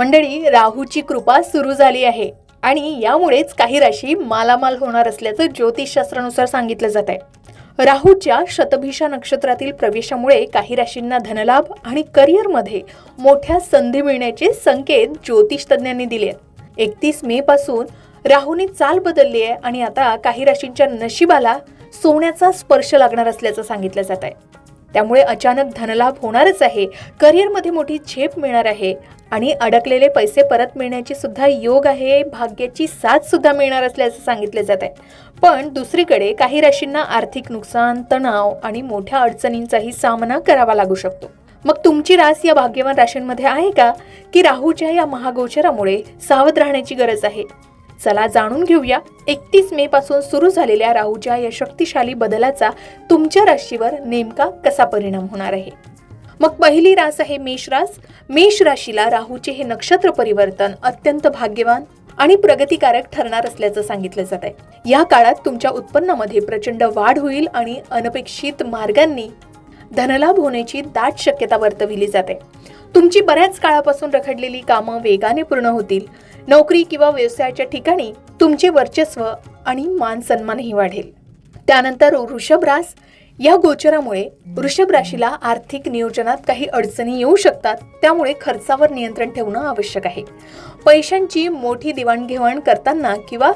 मंडळी, राहूची कृपा सुरू झाली आहे आणि यामुळेच काही राशी मालामाल होणार असल्याचं ज्योतिषशास्त्रानुसार सांगितलं जात आहे. राहूच्या शतभिषा नक्षत्रातील प्रवेशामुळे काही राशींना धनलाभ आणि करिअरमध्ये मोठ्या संधी मिळण्याचे संकेत ज्योतिष तज्ञांनी दिले आहेत. 31 मे पासून राहूने चाल बदलली आहे आणि आता काही राशींच्या नशिबाला सोन्याचा स्पर्श लागणार असल्याचं सांगितलं जात आहे. त्यामुळे अचानक धनलाभ होणारच आहे, करिअरमध्ये मोठी झेप मिळणार आहे आणि अडकलेले पैसे परत मिळण्याची सुद्धा योग आहे, भाग्याची साथ सुद्धा मिळणार असल्याचं सांगितलं जात आहे. पण दुसरीकडे काही राशींना आर्थिक नुकसान, तणाव आणि मोठ्या अडचणींचाही सामना करावा लागू शकतो. मग तुमची रास या भाग्यवान राशींमध्ये आहे का, की राहूच्या या महागोचरामुळे सावध राहण्याची गरज आहे? चला जाणून घेऊया 31 मे पासून सुरू झालेल्या राहूच्या या शक्तिशाली बदलाचा तुमच्या राशीवर नेमका कसा परिणाम होणार आहे. मग पहिली रास आहे मेष रास. मेष राशीला राहूचे हे नक्षत्र परिवर्तन अत्यंत भाग्यवान आणि प्रगतिकारक ठरणार असल्याचं सांगितलं जात आहे. या काळात तुमच्या उत्पन्नामध्ये प्रचंड वाढ होईल आणि अनपेक्षित मार्गांनी धनलाभ होण्याची दाट शक्यता वर्तविली जाते. तुमची बऱ्याच काळापासून रखडलेली कामं वेगाने पूर्ण होतील. नोकरी किंवा व्यवसायाच्या ठिकाणी तुमचे वर्चस्व आणि मान सन्मानही वाढेल. त्यानंतर वृषभ रास. या गोचरामुळे वृषभ राशीला आर्थिक नियोजनात काही अडचणी येऊ शकतात, त्यामुळे खर्चावर नियंत्रण ठेवणं आवश्यक आहे. पैशांची मोठी देवाणघेवाण करताना किंवा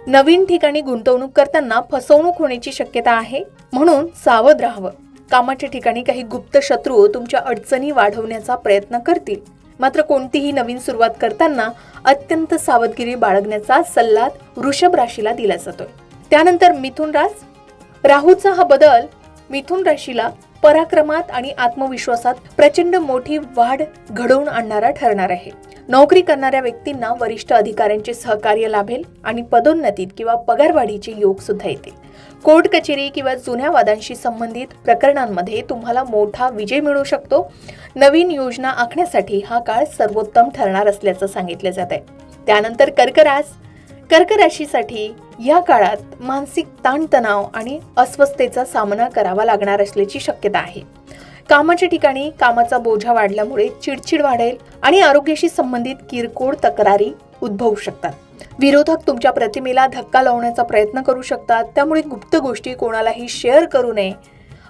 नवीन ठिकाणी गुंतवणूक करताना फसवणूक होण्याची शक्यता आहे, म्हणून सावध राहावं. कामाच्या ठिकाणी काही गुप्त शत्रू तुमच्या अडचणी वाढवण्याचा प्रयत्न करतील, मात्र कोणतीही नवीन सुरुवात करताना अत्यंत सावधगिरी बाळगण्याचा सल्ला वृषभ राशीला दिला जातोय. त्यानंतर मिथुन रास. राहूचा हा बदल मिथुन राशीला पराक्रमात आणि आत्मविश्वासात प्रचंड मोठी वाढ घडवून आणणारा ठरणार आहे. नोकरी करणाऱ्या व्यक्तींना वरिष्ठ अधिकाऱ्यांचे सहकार्य लाभेल आणि पदोन्नतीत किंवा पगारवाढीचे योग सुद्धा येतील. कोर्ट कचेरी किंवा जुन्या वादांशी संबंधित प्रकरणांमध्ये तुम्हाला मोठा विजय मिळू शकतो. नवीन योजना आखण्यासाठी हा काळ सर्वोत्तम ठरणार असल्याचं सांगितलं जात आहे. त्यानंतर कर्क रास. कर्क राशीसाठी या काळात मानसिक ताणतणाव आणि अस्वस्थतेचा सामना करावा लागणार असल्याची शक्यता आहे. कामाच्या ठिकाणी कामाचा बोझा वाढल्यामुळे चिडचिड वाढेल आणि आरोग्याशी संबंधित किरकोळ तक्रारी उद्भवू शकतात. विरोधक तुमच्या प्रतिमेला धक्का लावण्याचा प्रयत्न करू शकतात, त्यामुळे गुप्त गोष्टी कोणालाही शेअर करू नये.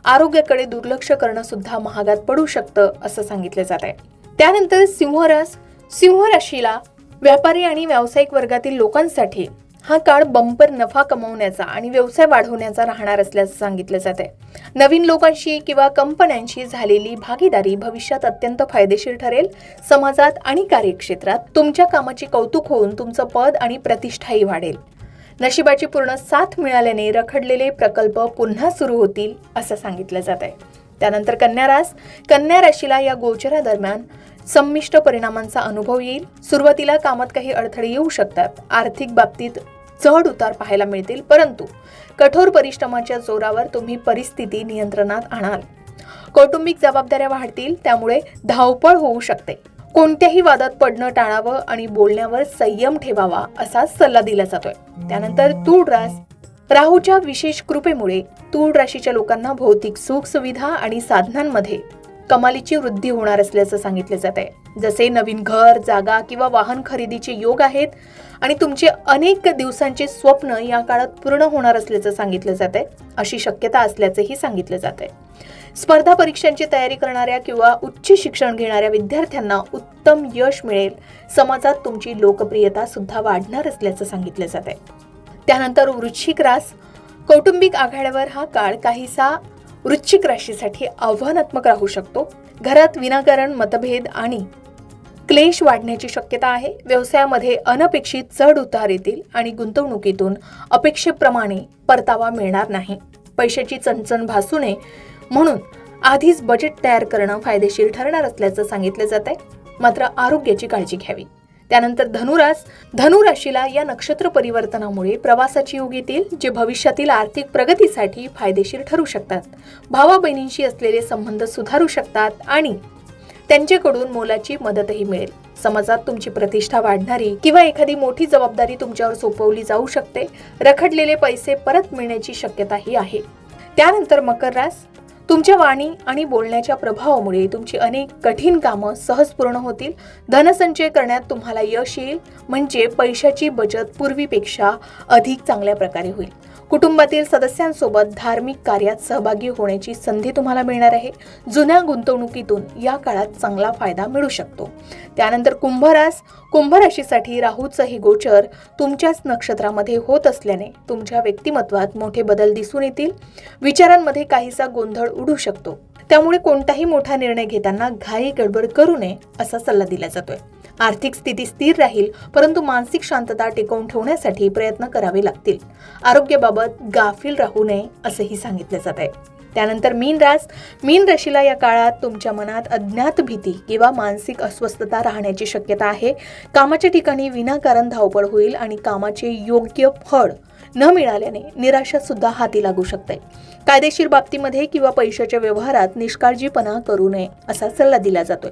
आरोग्याकडे दुर्लक्ष करणं सुद्धा महागात पडू शकतं असं सांगितलं जात आहे. त्यानंतर सिंह रास. सिंह राशीला व्यापारी आणि व्यावसायिक वर्गातील लोकांसाठी हा काळ बंपर नफा कमवण्याचा आणि व्यवसाय वाढवण्याचा राहणार असल्याचं सांगितलं जात आहे. नवीन लोकांशी किंवा कंपन्यांशी झालेली भागीदारी भविष्यात अत्यंत फायदेशीर ठरेल. समाजात आणि कार्यक्षेत्रात तुमच्या कामाचे कौतुक होऊन तुमचं पद आणि प्रतिष्ठाही वाढेल. नशिबाची पूर्ण साथ मिळाल्याने रखडलेले प्रकल्प पुन्हा सुरू होतील असं सांगितलं जात आहे. त्यानंतर कन्या रास. कन्या राशीला या गोचरादरम्यान संमिश्र परिणामांचा अनुभव येईल. सुरुवातीला कामात काही अडथळे येऊ शकतात. आर्थिक बाबतीत चढ उतार पाहायला मिळतील, परंतु कठोर परिश्रमाच्या जोरावर तुम्ही परिस्थिती नियंत्रणात आणाल. कौटुंबिक जबाबदाऱ्या वाढतील, त्यामुळे धावपळ होऊ शकते. कोणत्याही वादात पडणं टाळावं आणि बोलण्यावर संयम ठेवावा असा सल्ला दिला जातोय. त्यानंतर तूळ रास. राहूच्या विशेष कृपेमुळे तूळ राशीच्या लोकांना भौतिक सुख सुविधा आणि साधनांमध्ये कमालीची वृद्धी होणार असल्याचं सांगितलं जात आहे. जसे नवीन घर, जागा किंवा वाहन खरेदीचे योग आहेत आणि तुमचे अनेक दिवसांचे स्वप्न या काळात पूर्ण होणार असल्याचं सांगितलं जात आहे. अशी शक्यता असल्याचंही सांगितलं जात आहे. स्पर्धा परीक्षांची तयारी करणाऱ्या किंवा उच्च शिक्षण घेणाऱ्या विद्यार्थ्यांना उत्तम यश मिळेल. समाजात तुमची लोकप्रियता सुद्धा वाढणार असल्याचं सांगितलं जात आहे. त्यानंतर वृश्चिक रास. कौटुंबिक आघाड्यावर हा काळ काहीसा वृश्चिक राशीसाठी आव्हानात्मक राहू शकतो. घरात विनाकारण मतभेद आणि क्लेश वाढण्याची शक्यता आहे. व्यवसायामध्ये अनपेक्षित चढ उतार येतील आणि गुंतवणुकीतून अपेक्षेप्रमाणे परतावा मिळणार नाही. पैशाची चणचण भासू नये म्हणून आधीच बजेट तयार करणं फायदेशीर ठरणार असल्याचं सांगितलं जात आहे. मात्र आरोग्याची काळजी घ्यावी. त्यानंतर धनुरास. धनुराशीला या नक्षत्र परिवर्तनामुळे प्रवासाची योग येतील, जे भविष्यातील आर्थिक प्रगतीसाठी फायदेशीर ठरू शकतात. भावा बहिणींशी असलेले संबंध सुधारू शकतात आणि त्यांच्याकडून मोलाची मदतही मिळेल. समाजात तुमची प्रतिष्ठा वाढणारी किंवा एखादी मोठी जबाबदारी तुमच्यावर सोपवली जाऊ शकते. रखडलेले पैसे परत मिळण्याची शक्यताही आहे. त्यानंतर मकर रास. तुमच्या वाणी आणि बोलण्याच्या प्रभावामुळे तुमची अनेक कठीण कामं सहज पूर्ण होतील. धनसंचय करण्यात तुम्हाला यश येईल, म्हणजे पैशाची बचत पूर्वीपेक्षा अधिक चांगल्या प्रकारे होईल. कुटुंबातील सदस्यांसोबत धार्मिक कार्यात सहभागी होण्याची संधी तुम्हाला मिळणार आहे. जुन्या गुंतवणुकीतून या काळात चांगला फायदा मिळू शकतो. त्यानंतर कुंभ राशीसाठी राहूचं हे गोचर तुमच्याच नक्षत्रामध्ये होत असल्याने तुमच्या व्यक्तिमत्वात मोठे बदल दिसून येतील. विचारांमध्ये काहीसा गोंधळ उडू शकतो. त्यामुळे कोणताही मोठा निर्णय घेताना घाई गडबड करू नये असा सल्ला दिला जातोय. आर्थिक स्थिती स्थिर राहील, परंतु मानसिक शांतता टिकवून ठेवण्यासाठी प्रयत्न करावे लागतील. आरोग्याबाबत गाफील राहू नये असंही सांगितलं जात आहे. त्यानंतर मीन राशीला या काळात तुमच्या मनात अज्ञात भीती किंवा मानसिक अस्वस्थता राहण्याची शक्यता आहे. कामाच्या ठिकाणी विनाकारण धावपळ होईल आणि कामाचे योग्य फळ न मिळाल्याने निराशा सुद्धा हाती लागू शकते. कायदेशीर बाबतीमध्ये किंवा पैशाच्या व्यवहारात निष्काळजीपणा करू नये असा सल्ला दिला जातोय.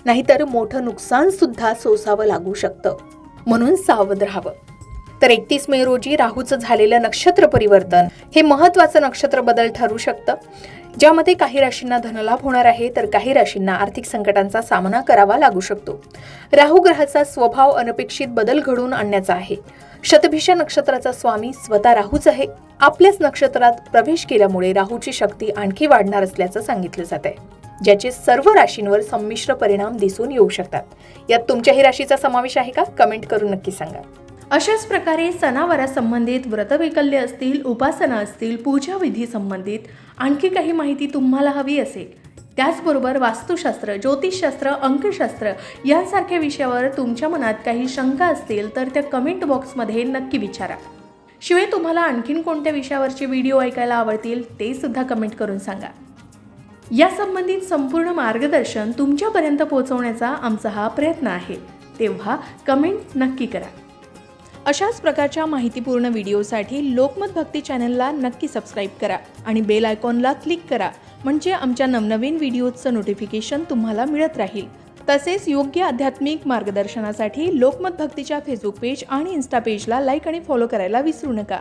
नाहीतर मोठं नुकसान सुद्धा सोसावं लागू शकतं, म्हणून सावध राहावं. तर 31 मे रोजी राहूचं झालेलं नक्षत्र परिवर्तन हे महत्त्वाचं नक्षत्र बदल ठरू शकतं, ज्यामध्ये काही राशींना धनलाभ होणार आहे, तर काही राशींना आर्थिक संकटांचा सामना करावा लागू शकतो. राहू ग्रहाचा स्वभाव अनपेक्षित बदल घडवून आणण्याचा आहे. शतभिषा नक्षत्राचा स्वामी स्वतः राहूच आहे. आपल्याच नक्षत्रात प्रवेश केल्यामुळे राहूची शक्ती आणखी वाढणार असल्याचं सांगितलं जात आहे, ज्याचे सर्व राशींवर संमिश्र परिणाम दिसून येऊ शकतात. यात तुमच्याही राशीचा समावेश आहे का? कमेंट करून नक्की सांगा. अशाच प्रकारे सणावारा संबंधित व्रतवैकल्य असतील, उपासना असतील, पूजा विधी संबंधित आणखी काही माहिती तुम्हाला हवी असेल, त्याचबरोबर वास्तुशास्त्र, ज्योतिषशास्त्र, अंकशास्त्र यांसारख्या विषयावर तुमच्या मनात काही शंका असतील तर त्या कमेंट बॉक्समध्ये नक्की विचारा. शिवाय तुम्हाला आणखीन कोणत्या विषयावरचे व्हिडिओ ऐकायला आवडतील ते सुद्धा कमेंट करून सांगा. या संबंधित संपूर्ण मार्गदर्शन तुमच्यापर्यंत पोहोचवण्याचा आमचा हा प्रयत्न आहे, तेव्हा कमेंट नक्की करा. अशाच प्रकारच्या माहितीपूर्ण व्हिडिओसाठी लोकमत भक्ती चॅनलला नक्की सबस्क्राईब करा आणि बेल आयकॉनला क्लिक करा, म्हणजे आमच्या नवनवीन व्हिडिओचं नोटिफिकेशन तुम्हाला मिळत राहील. तसेच योग्य आध्यात्मिक मार्गदर्शनासाठी लोकमत भक्तीच्या फेसबुक पेज आणि इन्स्टा पेजला लाईक आणि फॉलो करायला विसरू नका.